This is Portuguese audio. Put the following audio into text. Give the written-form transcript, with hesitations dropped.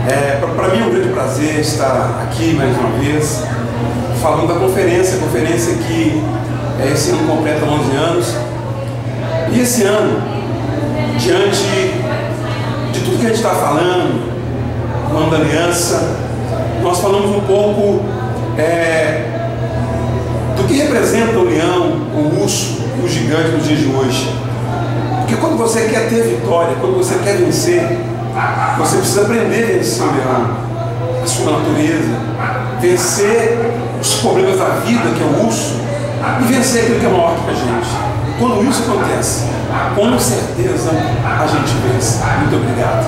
Para mim é um grande prazer estar aqui mais uma vez, falando da conferência que esse ano completa 11 anos. E esse ano, diante de tudo que a gente está falando, no ano da aliança, nós falamos um pouco do que representa o leão, o urso, o gigante nos dias de hoje. Porque quando você quer ter vitória, quando você quer vencer, você precisa aprender a vencer o leão, a sua natureza, vencer os problemas da vida, que é o urso, e vencer aquilo que é maior que a gente. Quando isso acontece, com certeza a gente vence. Muito obrigado.